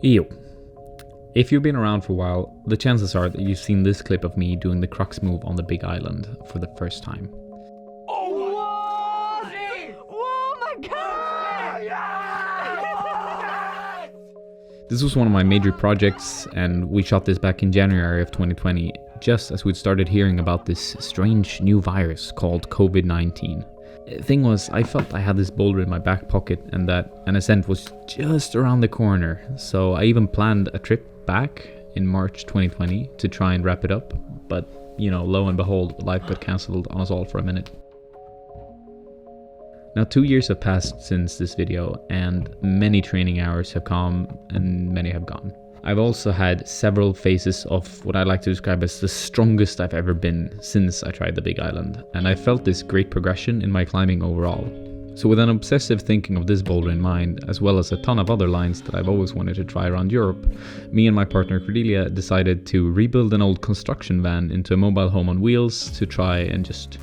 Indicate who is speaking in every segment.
Speaker 1: Yo. If you've been around for a while, the chances are that you've seen this clip of me doing the crux move on the big island for the first time.
Speaker 2: Oh, my god!
Speaker 1: This was one of my major projects, and we shot this back in January of 2020, just as we'd started hearing about this strange new virus called COVID-19. The thing was, I felt I had this boulder in my back pocket and that an ascent was just around the corner, so I even planned a trip back in March 2020 to try and wrap it up, but lo and behold, life got cancelled on us all for a minute. Now 2 years have passed since this video, and many training hours have come and many have gone. I've also had several phases of what I like to describe as the strongest I've ever been since I tried the big island, and I felt this great progression in my climbing overall. So with an obsessive thinking of this boulder in mind, as well as a ton of other lines that I've always wanted to try around Europe, me and my partner Cordelia decided to rebuild an old construction van into a mobile home on wheels to try and just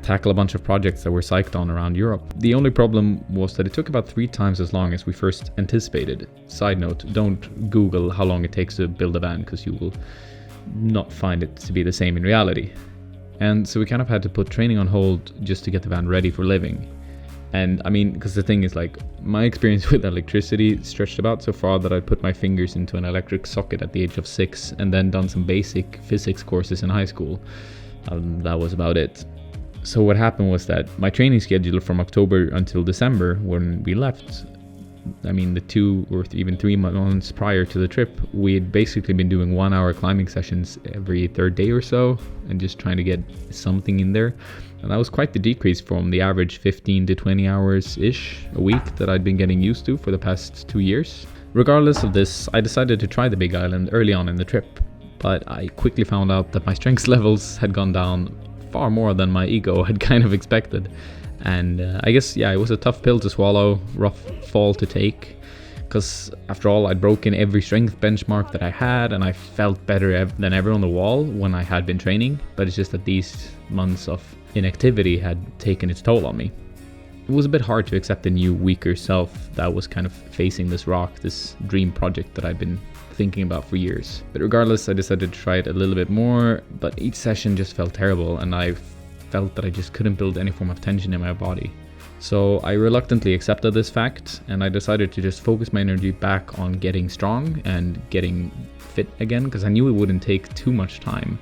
Speaker 1: tackle a bunch of projects that we're psyched on around Europe. The only problem was that it took about 3 times as long as we first anticipated. Side note, don't Google how long it takes to build a van, because you will not find it to be the same in reality. And so we kind of had to put training on hold just to get the van ready for living. And I mean, because the thing is, like, my experience with electricity stretched about so far that I'd put my fingers into an electric socket at the age of 6 and then done some basic physics courses in high school. That was about it. So what happened was that my training schedule from October until December, when we left, I mean the 2 or even 3 months prior to the trip, we had basically been doing 1-hour climbing sessions every 3rd day or so and just trying to get something in there. And that was quite the decrease from the average 15 to 20 hours-ish a week that I'd been getting used to for the past 2 years. Regardless of this, I decided to try the big island early on in the trip, but I quickly found out that my strength levels had gone down far more than my ego had kind of expected, and I guess it was a tough pill to swallow, rough fall to take, because after all I'd broken every strength benchmark that I had and I felt better than ever on the wall when I had been training, but it's just that these months of inactivity had taken its toll on me. It was a bit hard to accept the new, weaker self that was kind of facing this rock, this dream project that I'd been thinking about for years. But regardless, I decided to try it a little bit more, but each session just felt terrible and I felt that I just couldn't build any form of tension in my body. So I reluctantly accepted this fact and I decided to just focus my energy back on getting strong and getting fit again, because I knew it wouldn't take too much time.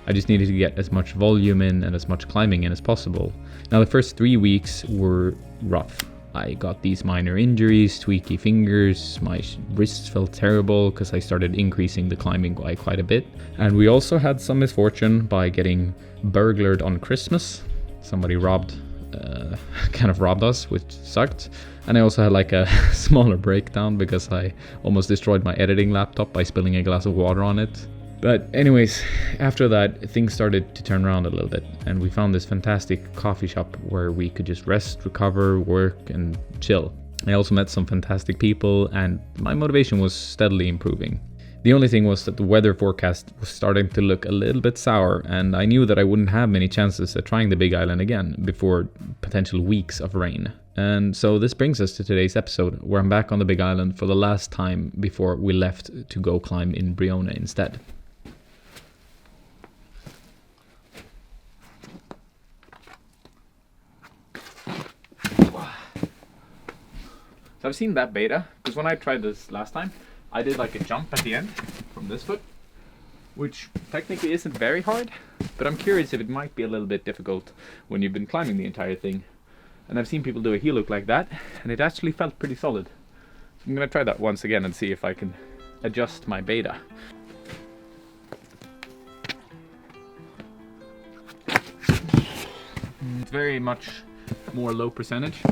Speaker 1: I just needed to get as much volume in and as much climbing in as possible. Now the first 3 weeks were rough. I got these minor injuries, tweaky fingers, my wrists felt terrible because I started increasing the climbing by quite a bit. And we also had some misfortune by getting burglared on Christmas. Somebody robbed us, which sucked. And I also had like a smaller breakdown because I almost destroyed my editing laptop by spilling a glass of water on it. But anyways, after that, things started to turn around a little bit, and we found this fantastic coffee shop where we could just rest, recover, work, and chill. I also met some fantastic people, and my motivation was steadily improving. The only thing was that the weather forecast was starting to look a little bit sour, and I knew that I wouldn't have many chances at trying the big island again before potential weeks of rain. And so this brings us to today's episode, where I'm back on the big island for the last time before we left to go climb in Brione instead. So I've seen that beta, because when I tried this last time, I did like a jump at the end from this foot, which technically isn't very hard, but I'm curious if it might be a little bit difficult when you've been climbing the entire thing. And I've seen people do a heel hook like that, and it actually felt pretty solid. So I'm going to try that once again and see if I can adjust my beta. It's very much more low percentage,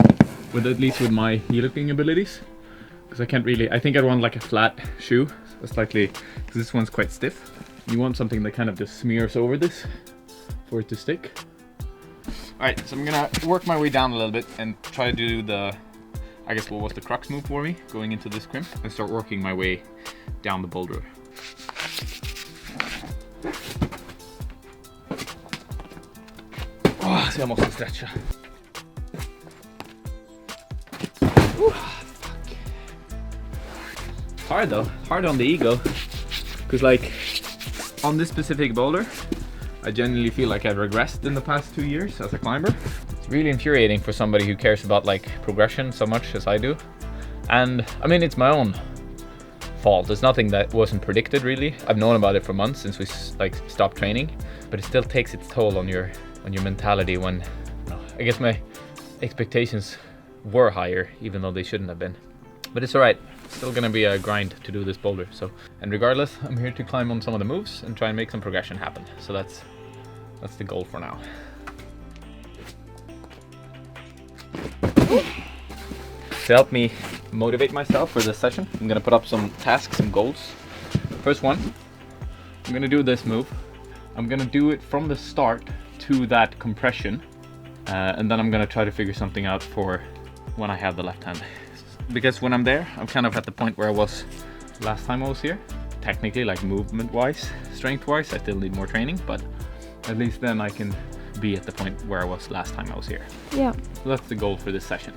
Speaker 1: at least with my heel hooking abilities, because I think I'd want like a flat shoe, slightly, because this one's quite stiff. You want something that kind of just smears over this for it to stick. Alright, so I'm gonna work my way down a little bit and try to do what was the crux move for me, going into this crimp, and start working my way down the boulder. Så jag måste stretcha. Fuck. hard though, hard on the ego. Because like, on this specific boulder, I genuinely feel like I've regressed in the past 2 years as a climber. It's really infuriating for somebody who cares about like progression so much as I do. And I mean, it's my own fault. It's nothing that wasn't predicted really. I've known about it for months since we like stopped training, but it still takes its toll on your mentality when I guess my expectations were higher, even though they shouldn't have been. But it's alright. Still gonna be a grind to do this boulder. So, and regardless, I'm here to climb on some of the moves and try and make some progression happen. So that's the goal for now. To help me motivate myself for this session, I'm gonna put up some tasks, some goals. First one, I'm gonna do this move. I'm gonna do it from the start to that compression, and then I'm gonna try to figure something out for when I have the left hand. Because when I'm there, I'm kind of at the point where I was last time I was here. Technically, like movement-wise, strength-wise, I still need more training, but at least then I can be at the point where I was last time I was here.
Speaker 3: Yeah.
Speaker 1: So that's the goal for this session.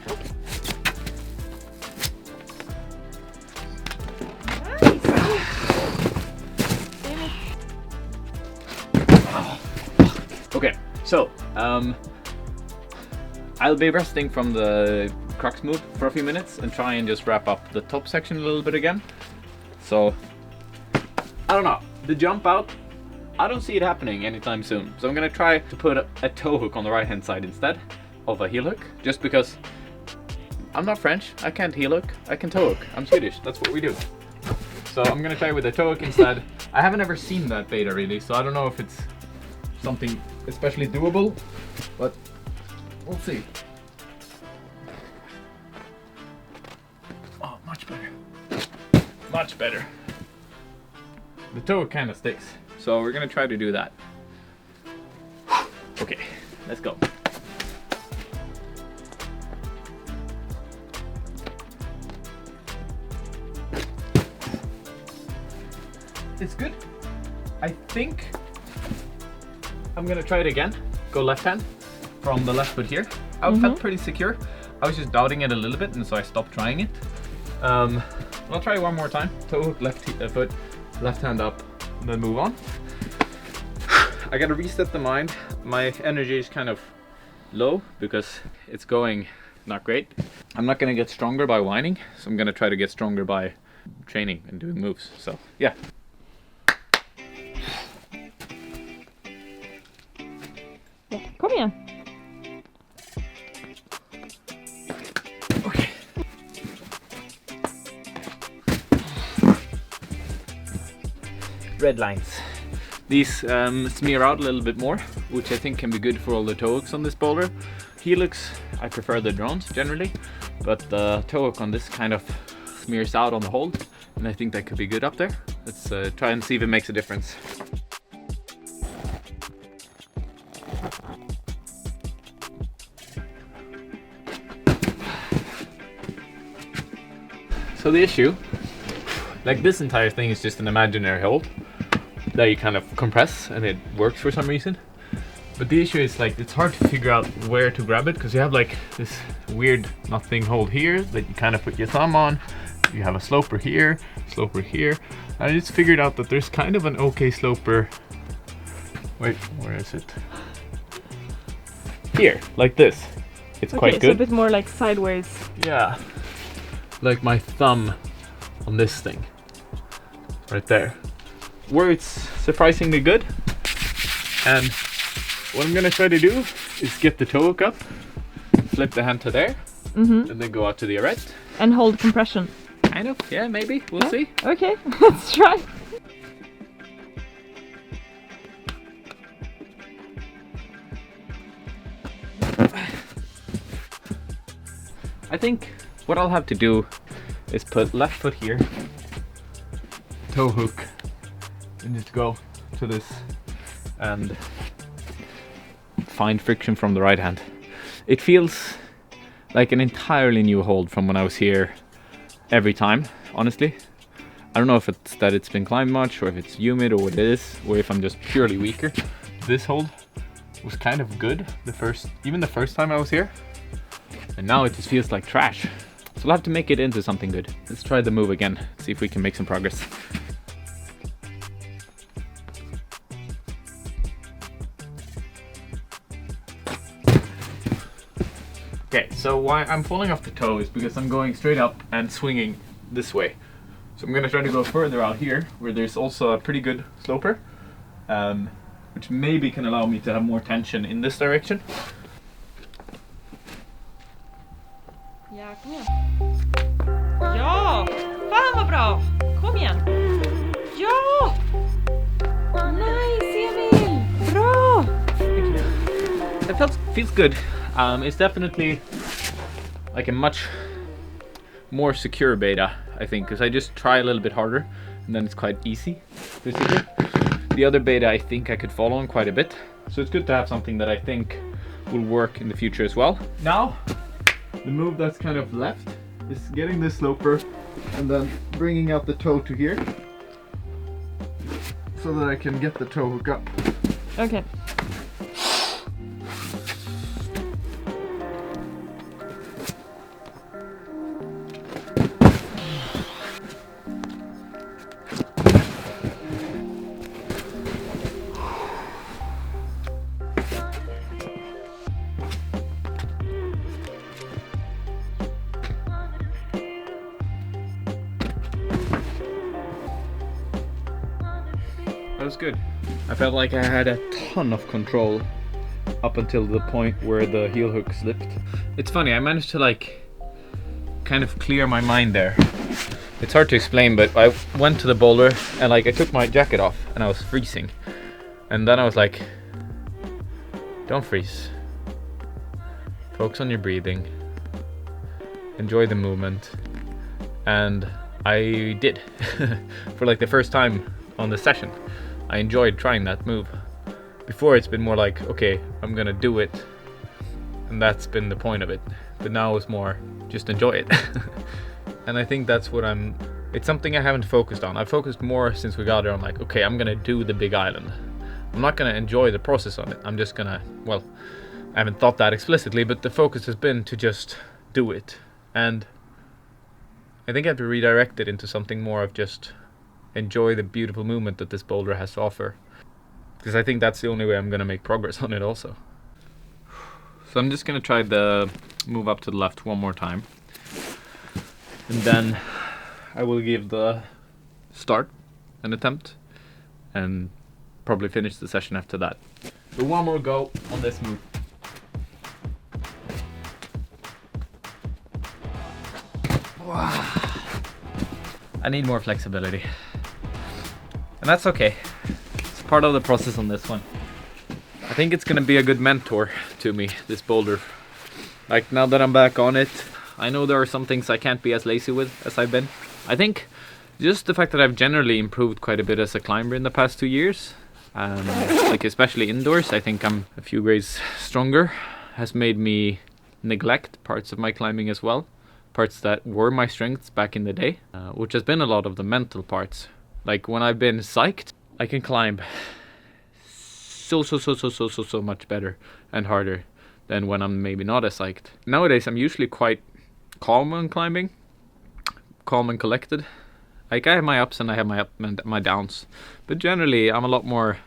Speaker 1: Okay, so I'll be resting from the crux move for a few minutes and try and just wrap up the top section a little bit again. So I don't know, the jump out, I don't see it happening anytime soon. So I'm gonna try to put a toe hook on the right hand side instead of a heel hook, just because I'm not French, I can't heel hook, I can toe hook. I'm Swedish, that's what we do. So I'm gonna try with a toe hook instead. I haven't ever seen that beta really, so I don't know if it's something especially doable, but we'll see. Oh, much better. Much better. The toe kind of sticks, so we're gonna try to do that. Okay, let's go. It's good. I think I'm gonna try it again. Go left hand from the left foot here. I felt pretty secure. I was just doubting it a little bit, and so I stopped trying it. I'll try one more time. Toe hook, left foot, left hand up, and then move on. I gotta reset the mind. My energy is kind of low because it's going not great. I'm not gonna get stronger by whining, so I'm gonna try to get stronger by training and doing moves. So yeah.
Speaker 3: Kom igen.
Speaker 1: Okay. Red lines. These smear out a little bit more, which I think can be good for all the toe hooks on this boulder. Heel hooks, I prefer the drones generally, but the toe hook on this kind of smears out on the hold, and I think that could be good up there. Let's try and see if it makes a difference. So the issue, like this entire thing is just an imaginary hold that you kind of compress and it works for some reason. But the issue is like it's hard to figure out where to grab it because you have like this weird nothing hold here that you kind of put your thumb on. You have a sloper here, and I just figured out that there's kind of an okay sloper. Wait, where is it? Here, like this. It's quite good.
Speaker 3: It's a bit more like sideways.
Speaker 1: Yeah. Like my thumb on this thing right there, where it's surprisingly good. And what I'm gonna try to do is get the toe hook up, flip the hand to there, and then go out to the arrest
Speaker 3: and hold compression.
Speaker 1: Kind of, yeah, maybe, we'll see.
Speaker 3: Okay, let's try.
Speaker 1: I think what I'll have to do is put left foot here, toe hook, and just go to this and find friction from the right hand. It feels like an entirely new hold from when I was here every time, honestly. I don't know if it's that it's been climbed much or if it's humid or what it is, or if I'm just purely weaker. This hold was kind of good even the first time I was here. And now it just feels like trash. So we'll have to make it into something good. Let's try the move again, see if we can make some progress. Okay, so why I'm falling off the toe is because I'm going straight up and swinging this way. So I'm gonna try to go further out here, where there's also a pretty good sloper, which maybe can allow me to have more tension in this direction.
Speaker 3: Ja, kom igen. Ja! Fan vad bra! Kom igen! Ja! Nice, Emil! Bra!
Speaker 1: It feels good. It's definitely like a much more secure beta, I think, because I just try a little bit harder and then it's quite easy, basically. The other beta I think I could follow on quite a bit, so it's good to have something that I think will work in the future as well. Now, the move that's kind of left is getting this sloper and then bringing out the toe to here so that I can get the toe hook up.
Speaker 3: Okay.
Speaker 1: That was good. I felt like I had a ton of control up until the point where the heel hook slipped. It's funny, I managed to like kind of clear my mind there. It's hard to explain, but I went to the boulder and like I took my jacket off and I was freezing. And then I was like, don't freeze. Focus on your breathing. Enjoy the movement. And I did. For like the first time on the session. I enjoyed trying that move. Before it's been more like, okay, I'm gonna do it, and that's been the point of it. But now it's more, just enjoy it. And I think that's what it's something I haven't focused on. I've focused more since we got there on like, okay, I'm gonna do the big island. I'm not gonna enjoy the process on it. I'm just gonna, well, I haven't thought that explicitly, but the focus has been to just do it. And I think I have to redirect it into something more of just enjoy the beautiful movement that this boulder has to offer, because I think that's the only way I'm gonna make progress on it also. So I'm just gonna try the move up to the left one more time, and then I will give the start an attempt and probably finish the session after that. So one more go on this move. I need more flexibility. And that's okay. It's part of the process on this one. I think it's gonna be a good mentor to me, this boulder. Like now that I'm back on it, I know there are some things I can't be as lazy with as I've been. I think just the fact that I've generally improved quite a bit as a climber in the past 2 years, like especially indoors, I think I'm a few grades stronger, has made me neglect parts of my climbing as well. Parts that were my strengths back in the day, which has been a lot of the mental parts. Like when I've been psyched, I can climb so much better and harder than when I'm maybe not as psyched. Nowadays I'm usually quite calm when climbing, calm and collected. Like I have my ups and I have my downs, but generally I'm a lot more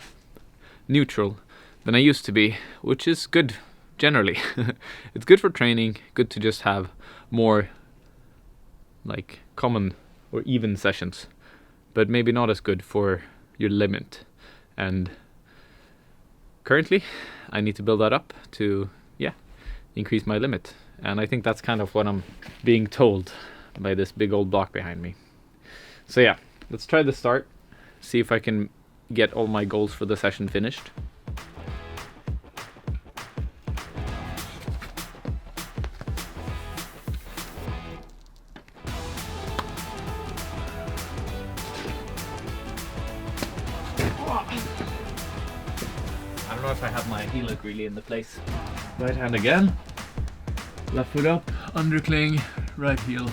Speaker 1: neutral than I used to be, which is good generally. It's good for training, good to just have more like common or even sessions, but maybe not as good for your limit. And currently I need to build that up to increase my limit, and I think that's kind of what I'm being told by this big old block behind me. So yeah, let's try the start, see if I can get all my goals for the session finished. I don't know if I have my heel hook really in the place. Right hand again, left foot up, undercling, right heel.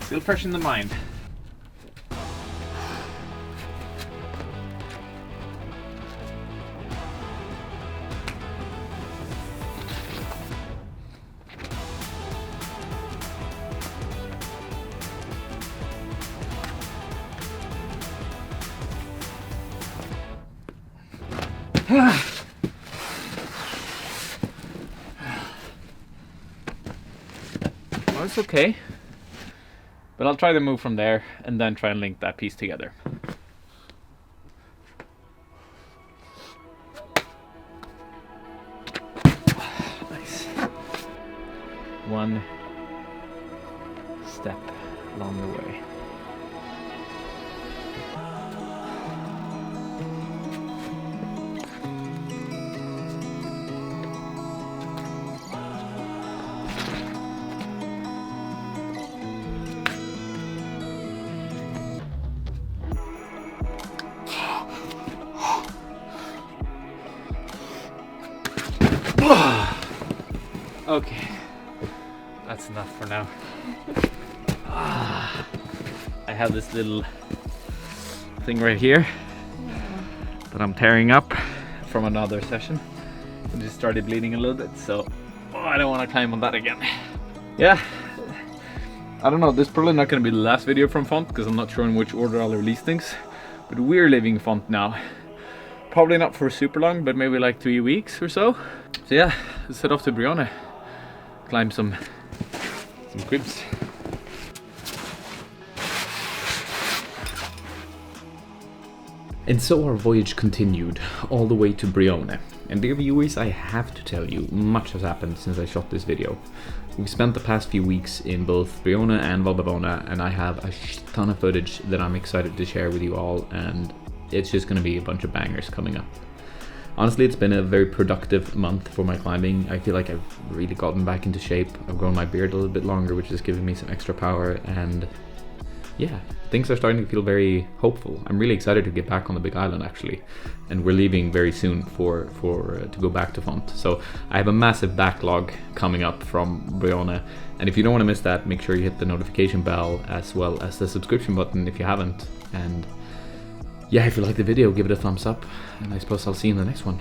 Speaker 1: Still fresh in the mind. Well, it's okay. But I'll try to move from there and then try and link that piece together. Nice. One step along the way. Okay, that's enough for now. I have this little thing right here that I'm tearing up from another session. It just started bleeding a little bit, so I don't want to climb on that again. Yeah, I don't know, this is probably not going to be the last video from Font because I'm not sure in which order I'll release things. But we're leaving Font now. Probably not for super long, but maybe like 3 weeks or so. So yeah, let's head off to Brione. Climb some cribs. And so our voyage continued all the way to Brione. And dear viewers, I have to tell you, much has happened since I shot this video. We've spent the past few weeks in both Brione and Valbavona, and I have a ton of footage that I'm excited to share with you all, and it's just going to be a bunch of bangers coming up. Honestly, it's been a very productive month for my climbing. I feel like I've really gotten back into shape. I've grown my beard a little bit longer, which is giving me some extra power, and yeah, things are starting to feel very hopeful. I'm really excited to get back on the big island actually, and we're leaving very soon to go back to Font. So I have a massive backlog coming up from Brione, and if you don't want to miss that, make sure you hit the notification bell as well as the subscription button if you haven't. And yeah, if you like the video, give it a thumbs up, and I suppose I'll see you in the next one.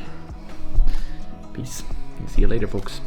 Speaker 1: Peace. See you later, folks.